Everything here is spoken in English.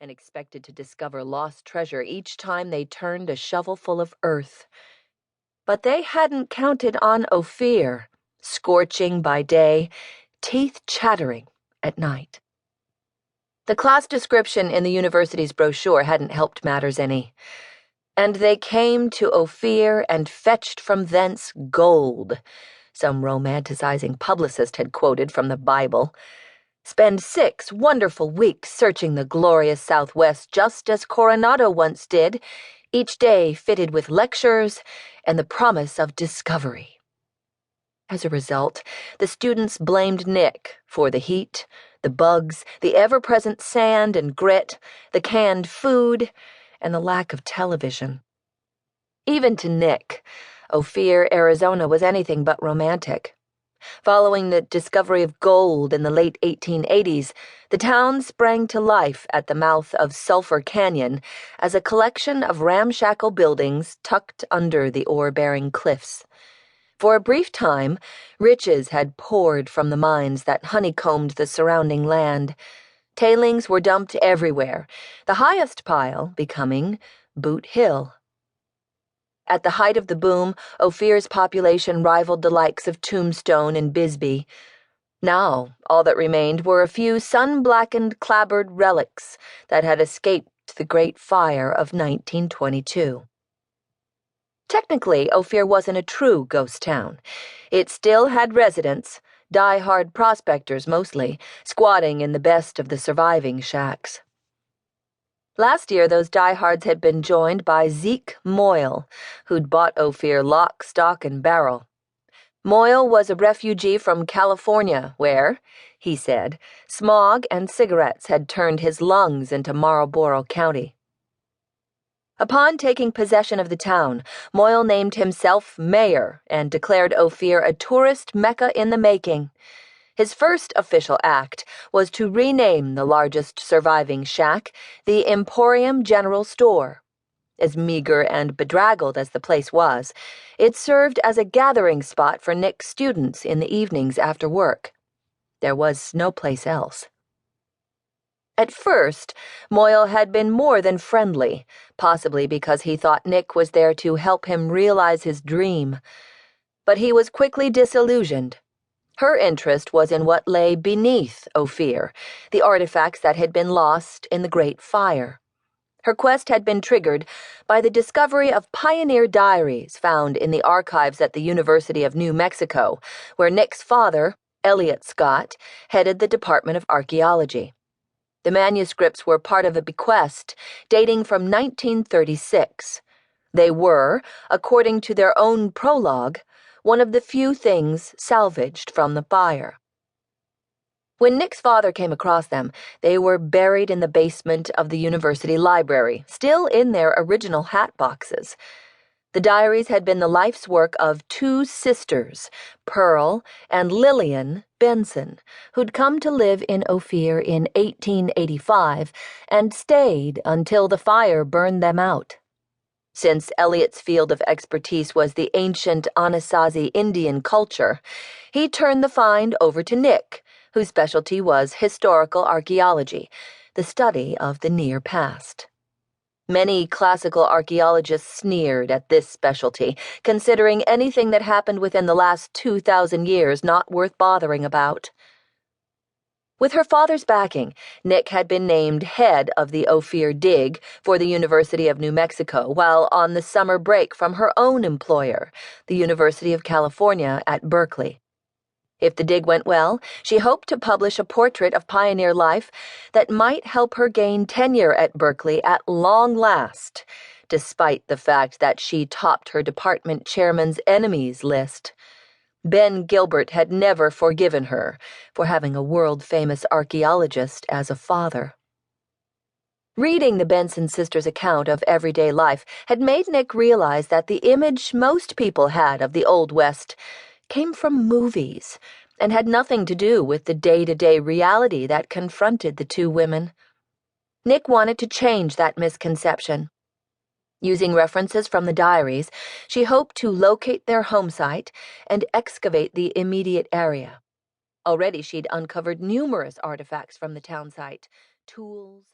and expected to discover lost treasure each time they turned a shovelful of earth. But they hadn't counted on Ophir, scorching by day, teeth chattering at night. The class description in the university's brochure hadn't helped matters any. And they came to Ophir and fetched from thence gold, some romanticizing publicist had quoted from the Bible. Spend 6 wonderful weeks searching the glorious Southwest just as Coronado once did, each day fitted with lectures and the promise of discovery. As a result, the students blamed Nick for the heat, the bugs, the ever-present sand and grit, the canned food, and the lack of television. Even to Nick, Ophir, Arizona was anything but romantic. Following the discovery of gold in the late 1880s, the town sprang to life at the mouth of Sulphur Canyon as a collection of ramshackle buildings tucked under the ore-bearing cliffs. For a brief time, riches had poured from the mines that honeycombed the surrounding land. Tailings were dumped everywhere, the highest pile becoming Boot Hill. At the height of the boom, Ophir's population rivaled the likes of Tombstone and Bisbee. Now, all that remained were a few sun-blackened, clapboard relics that had escaped the Great Fire of 1922. Technically, Ophir wasn't a true ghost town. It still had residents, die-hard prospectors mostly, squatting in the best of the surviving shacks. Last year, those diehards had been joined by Zeke Moyle, who'd bought Ophir lock, stock, and barrel. Moyle was a refugee from California where, he said, smog and cigarettes had turned his lungs into Marlborough County. Upon taking possession of the town, Moyle named himself mayor and declared Ophir a tourist mecca in the making. His first official act was to rename the largest surviving shack the Emporium General Store. As meager and bedraggled as the place was, it served as a gathering spot for Nick's students in the evenings after work. There was no place else. At first, Moyle had been more than friendly, possibly because he thought Nick was there to help him realize his dream. But he was quickly disillusioned. Her interest was in what lay beneath Ophir, the artifacts that had been lost in the Great Fire. Her quest had been triggered by the discovery of pioneer diaries found in the archives at the University of New Mexico, where Nick's father, Nicolette Scott, headed the Department of Archaeology. The manuscripts were part of a bequest dating from 1936. They were, according to their own prologue, one of the few things salvaged from the fire. When Nick's father came across them, they were buried in the basement of the university library, still in their original hat boxes. The diaries had been the life's work of 2 sisters, Pearl and Lillian Benson, who'd come to live in Ophir in 1885 and stayed until the fire burned them out. Since Eliot's field of expertise was the ancient Anasazi Indian culture, he turned the find over to Nick, whose specialty was historical archaeology, the study of the near past. Many classical archaeologists sneered at this specialty, considering anything that happened within the last 2,000 years not worth bothering about. With her father's backing, Nick had been named head of the Ophir Dig for the University of New Mexico while on the summer break from her own employer, the University of California at Berkeley. If the dig went well, she hoped to publish a portrait of pioneer life that might help her gain tenure at Berkeley at long last, despite the fact that she topped her department chairman's enemies list. Ben Gilbert had never forgiven her for having a world-famous archaeologist as a father. Reading the Benson sisters' account of everyday life had made Nick realize that the image most people had of the Old West came from movies and had nothing to do with the day-to-day reality that confronted the 2 women. Nick wanted to change that misconception. Using references from the diaries, she hoped to locate their home site and excavate the immediate area. Already she'd uncovered numerous artifacts from the town site, tools,